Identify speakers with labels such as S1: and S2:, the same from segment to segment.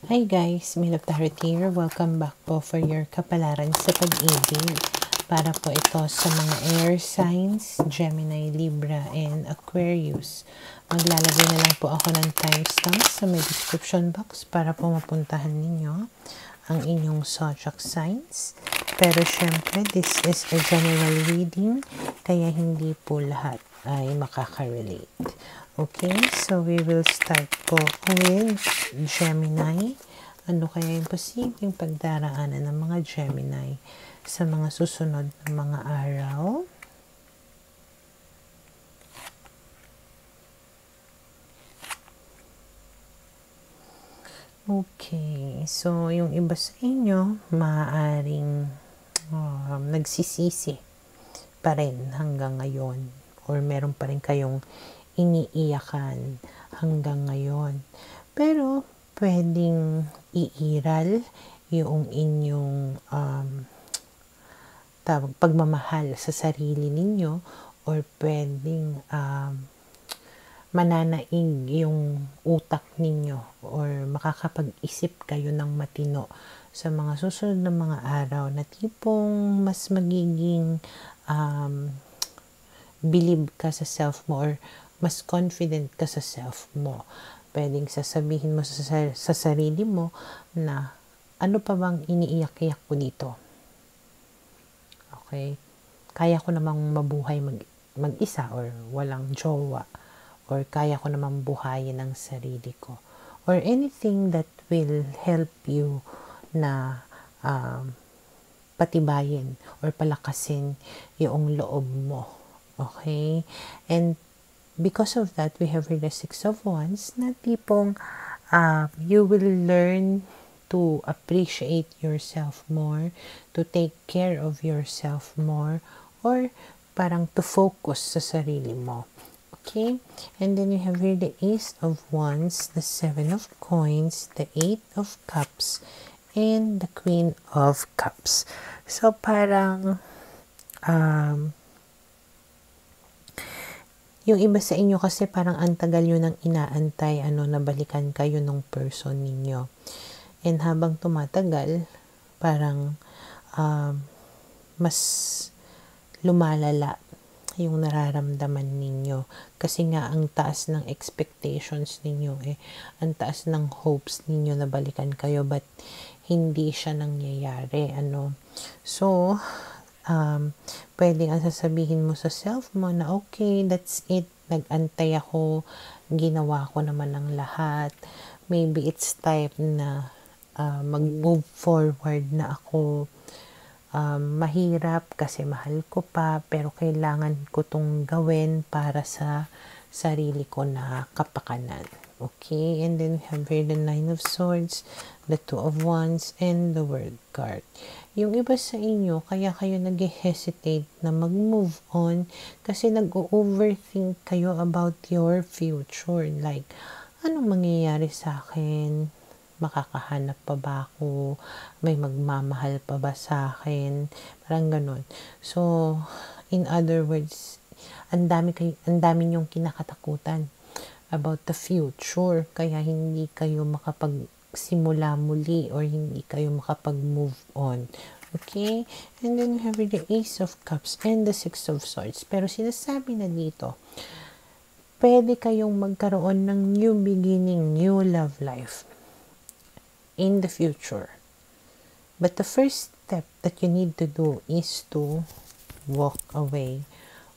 S1: Hi guys, Mil of Tarot here. Welcome back po for your kapalaran sa pag-ibig. Para po ito sa mga air signs, Gemini, Libra, and Aquarius. Maglalagay na lang po ako ng timestamps sa may description box para po mapuntahan ninyo ang inyong zodiac signs. Pero syempre, this is a general reading, kaya hindi po lahat ay makaka-relate. Okay, so we will start po with Gemini. Ano kaya yung posibleng pagdaraanan ng mga Gemini sa mga susunod na mga araw? Okay, so yung iba sa inyo, maaaring nagsisisi pa rin hanggang ngayon, or meron pa rin kayong iniiyakan hanggang ngayon. Pero, pwedeng iiral yung inyong pagmamahal sa sarili ninyo, or pwedeng mananaig yung utak ninyo, or makakapag-isip kayo ng matino sa mga susunod na mga araw na tipong mas magiging believe ka sa self mo, or mas confident ka sa self mo. Pwedeng sasabihin mo sa sarili mo na ano pa bang iniiyak-iyak ko dito? Okay? Kaya ko namang mabuhay mag-isa, or walang jowa, or kaya ko namang buhayin ang sarili ko, or anything that will help you na patibayin or palakasin yung loob mo. Okay? And because of that, we have the Six of Wands na tipong you will learn to appreciate yourself more, to take care of yourself more, or parang to focus sa sarili mo. Okay? And then we have here the Ace of Wands, the Seven of Coins, the Eight of Cups, and the Queen of Cups. So, parang yung iba sa inyo kasi parang ang tagal nyo nang inaantay na balikan kayo ng person ninyo. And habang tumatagal, parang mas lumalala yung nararamdaman ninyo. Kasi nga, ang taas ng expectations ninyo, ang taas ng hopes ninyo na balikan kayo, but hindi siya nangyayari. So, pwedeng ang sasabihin mo sa self mo na okay, that's it, nag-antay ako, ginawa ko naman ang lahat, maybe it's time na mag-move forward na ako. Mahirap kasi mahal ko pa, pero kailangan ko tong gawin para sa sarili ko na kapakanan. Okay, and then we have here the Nine of Swords, the Two of Wands, and the World card. Yung iba sa inyo, kaya kayo nag-hesitate na mag-move on kasi nag-overthink kayo about your future. Like, anong mangyayari sa akin? Makakahanap pa ba ako? May magmamahal pa ba sa akin? Parang ganun. So, in other words, ang dami nyong kinakatakutan about the future, kaya hindi kayo makapagsimula muli, or hindi kayo makapag-move on. Okay? And then we have the Ace of Cups and the Six of Swords. Pero sinasabi na dito, pwede kayong magkaroon ng new beginning, new love life in the future. But the first step that you need to do is to walk away,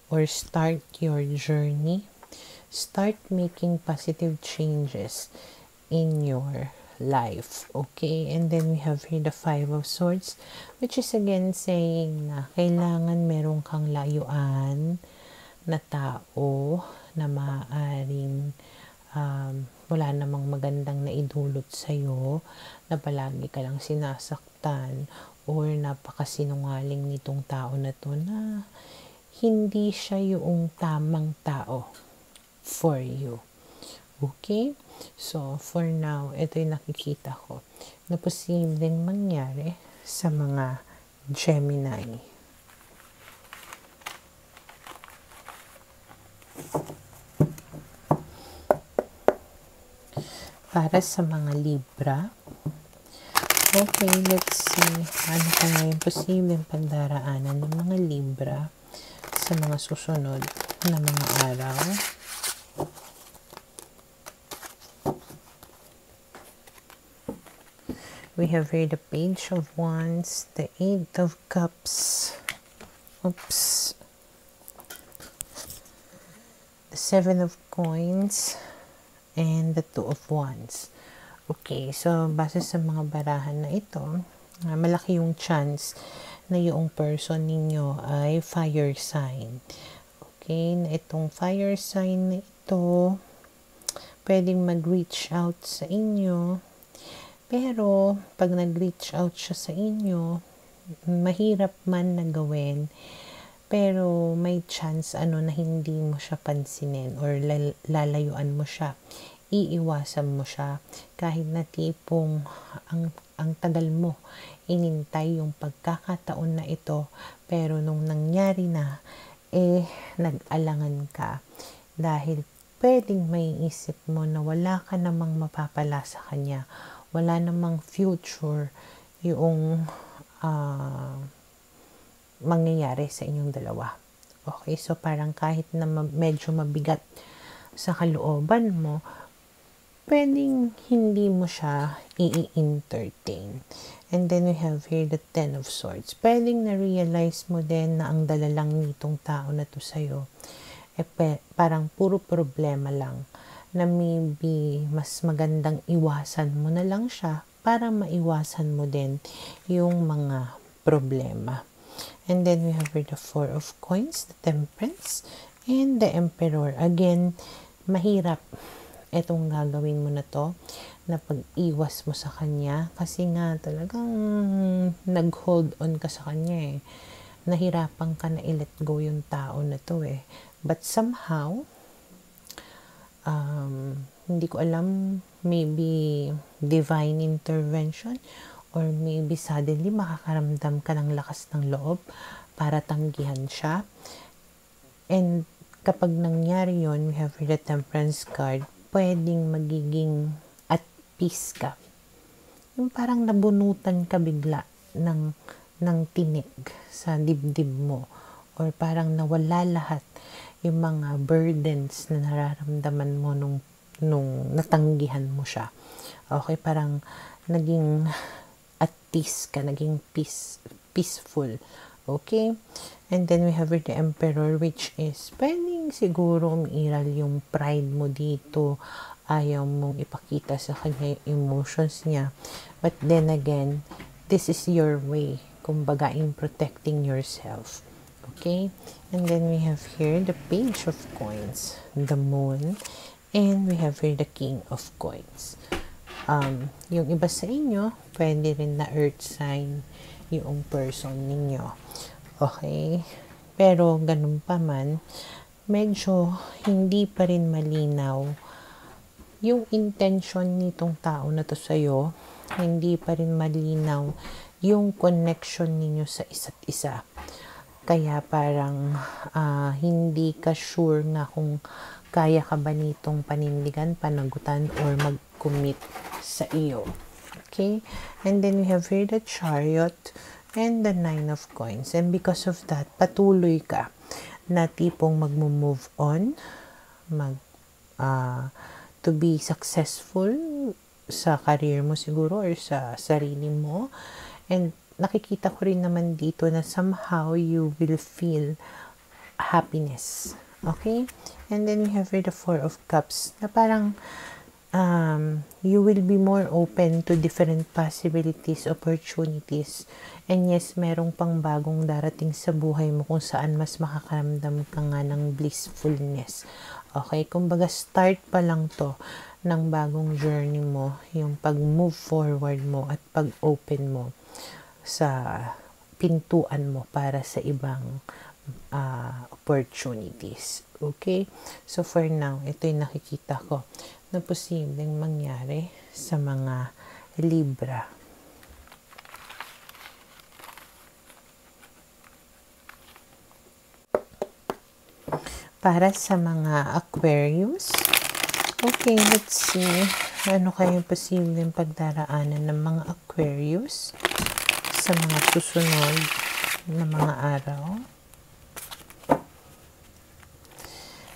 S1: or start your journey. Start making positive changes in your life. Okay? And then we have here the Five of Swords, which is again saying na kailangan meron kang layuan na tao na maaaring wala namang magandang naidulot sa'yo, na palagi ka lang sinasaktan, or napakasinungaling nitong tao na to, na hindi siya yung tamang tao for you. Okay? So, for now, ito yung nakikita ko na posibleng mangyari sa mga Gemini. Para sa mga Libra, Okay, let's see. Ano kaya yung posibleng pagdaraanan ng mga Libra sa mga susunod na mga araw? We have here the Page of Wands, the Eight of Cups, oops, the Seven of Coins, and the Two of Wands. Okay, so base sa mga barahan na ito, malaki yung chance na yung person ninyo ay fire sign. Okay, na itong fire sign na ito, pwedeng mag-reach out sa inyo. Pero, pag nag-reach out siya sa inyo, mahirap man na gawin. Pero, may chance na hindi mo siya pansinin or lalayuan mo siya. Iiwasan mo siya kahit na tipong ang tagal mo inintay yung pagkakataon na ito, pero nung nangyari na nag-alangan ka dahil pwedeng may isip mo na wala ka namang mapapala sa kanya, wala namang future yung mangyayari sa inyong dalawa. Okay, so parang kahit na medyo mabigat sa kalooban mo, pwedeng hindi mo siya i-entertain. And then we have here the Ten of Swords. Pwedeng na-realize mo din na ang dala lang nitong tao na to sa'yo, parang puro problema lang, na maybe mas magandang iwasan mo na lang siya para maiwasan mo din yung mga problema. And then we have here the Four of Coins, the Temperance, and the Emperor. Again, mahirap etong gagawin mo na to, na pag-iwas mo sa kanya, kasi nga talagang nag-hold on ka sa kanya nahirapan ka na i-let go yung tao na to but somehow hindi ko alam, maybe divine intervention or maybe suddenly makakaramdam ka ng lakas ng loob para tanggihan siya. And kapag nangyari yun, we have the Temperance card, pwedeng magiging at peace ka. Yung parang nabunutan ka bigla ng tinik sa dibdib mo, or parang nawala lahat yung mga burdens na nararamdaman mo nung natanggihan mo siya. Okay, parang naging at peace ka, naging peaceful. Okay? And then we have the Emperor, which is pwedeng siguro umiiral yung pride mo dito. Ayaw mong ipakita sa kanya yung emotions niya. But then again, this is your way, kumbaga, in protecting yourself. Okay? And then we have here the Page of Coins, the Moon, and we have here the King of Coins. Yung iba sa inyo, pwede rin na earth sign yung person ninyo. Okay? Pero ganun pa man, medyo hindi pa rin malinaw yung intention nitong tao na to sa'yo. Hindi pa rin malinaw yung connection ninyo sa isa't isa. Kaya parang hindi ka sure na kung kaya ka ba nitong panindigan, panagutan, or mag-commit sa iyo. Okay? And then we have here the Chariot and the Nine of Coins. And because of that, patuloy ka na tipong mag-move on, to be successful sa career mo siguro or sa sarili mo. And nakikita ko rin naman dito na somehow you will feel happiness. Okay? And then we have here the Four of Cups, na parang you will be more open to different possibilities, opportunities. And yes, merong pang bagong darating sa buhay mo kung saan mas makakaramdam ka nga ng blissfulness. Okay? Kumbaga, start pa lang to ng bagong journey mo, yung pag-move forward mo at pag-open mo sa pintuan mo para sa ibang opportunities. Okay? So, for now, ito yung nakikita ko na posibleng mangyari sa mga Libra. Para sa mga Aquarius, Okay, let's see. Ano kayong posibleng pagdaraanan ng mga Aquarius sa mga susunod na mga araw?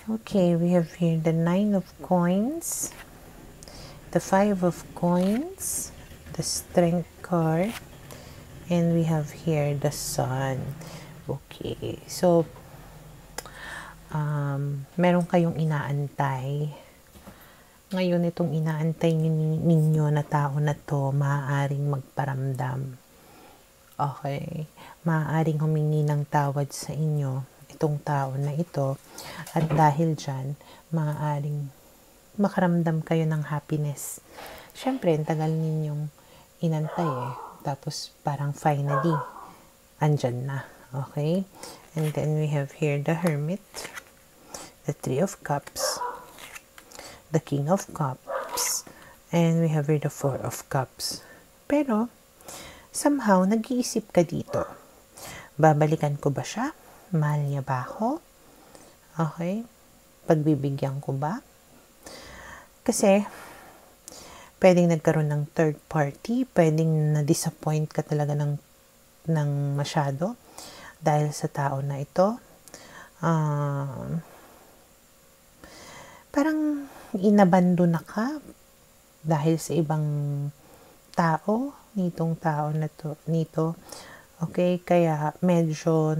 S1: Okay, we have here the 9 of Coins, the 5 of Coins, the Strength card, and we have here the Sun. Okay, so meron kayong inaantay. Ngayon, itong inaantay ninyo na tao na to, maaaring magparamdam. Okay? Maaaring humingi ng tawad sa inyo, itong tao na ito. At dahil dyan, maaaring makaramdam kayo ng happiness. Siyempre, ang tagal ninyong inantay eh. Tapos, parang finally, andyan na. Okay? And then, we have here the Hermit, the Three of Cups, the King of Cups, and we have here the Four of Cups. Pero, somehow, nag-iisip ka dito. Babalikan ko ba siya? Mahal niya ba ako? Okay? Pagbibigyan ko ba? Kasi, pwedeng nagkaroon ng third party, pwedeng na-disappoint ka talaga ng masyado dahil sa tao na ito. Parang inabando na ka dahil sa ibang tao, nitong tao na to, nito. Okay, kaya medyo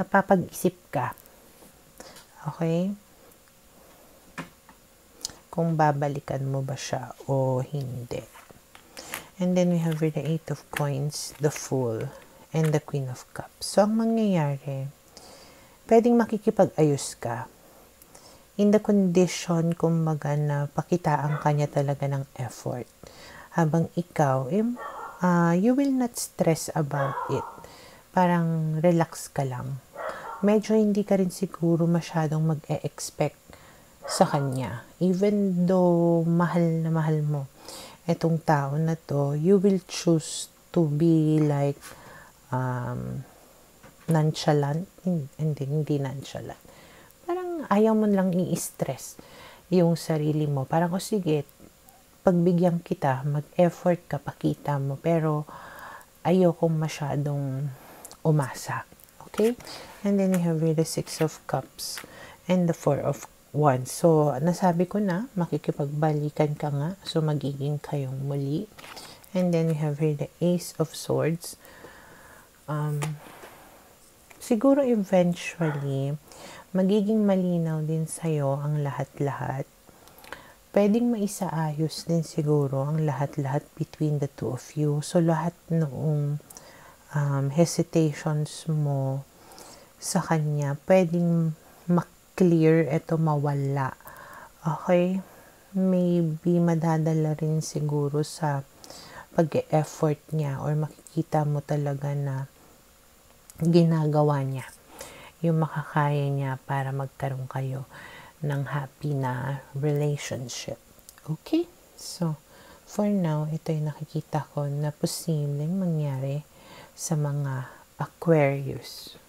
S1: napapag-isip ka. Okay? Kung babalikan mo ba siya o hindi. And then we have the 8 of Coins, the Fool, and the Queen of Cups. So, ang mangyayari, pwedeng makikipag-ayos ka. In the condition, kumbaga na pakitaan ka niya talaga ng effort. Habang ikaw, you will not stress about it. Parang relax ka lang. Medyo hindi ka rin siguro masyadong mag-e-expect sa kanya. Even though mahal na mahal mo itong tao na to, you will choose to be like nonchalant, hindi nonchalant. Parang ayaw mo lang i-stress yung sarili mo. Parang, sige, pagbigyan kita, mag-effort ka, pakita mo, pero ayokong masyadong umasa. Okay? And then we have the 6 of Cups and the 4 of Wands. So, nasabi ko na, makikipagbalikan ka nga. So, magiging kayong muli. And then we have here the Ace of Swords. Siguro eventually, magiging malinaw din sa'yo ang lahat-lahat. Pwedeng maisaayos din siguro ang lahat-lahat between the two of you. So, lahat noong hesitations mo sa kanya, pwedeng clear, ito mawala. Okay? Maybe madadala rin siguro sa pag-e-effort niya or makikita mo talaga na ginagawa niya yung makakaya niya para magkaroon kayo ng happy na relationship. Okay? So, for now, ito yung nakikita ko na posibleng mangyari sa mga Aquarius.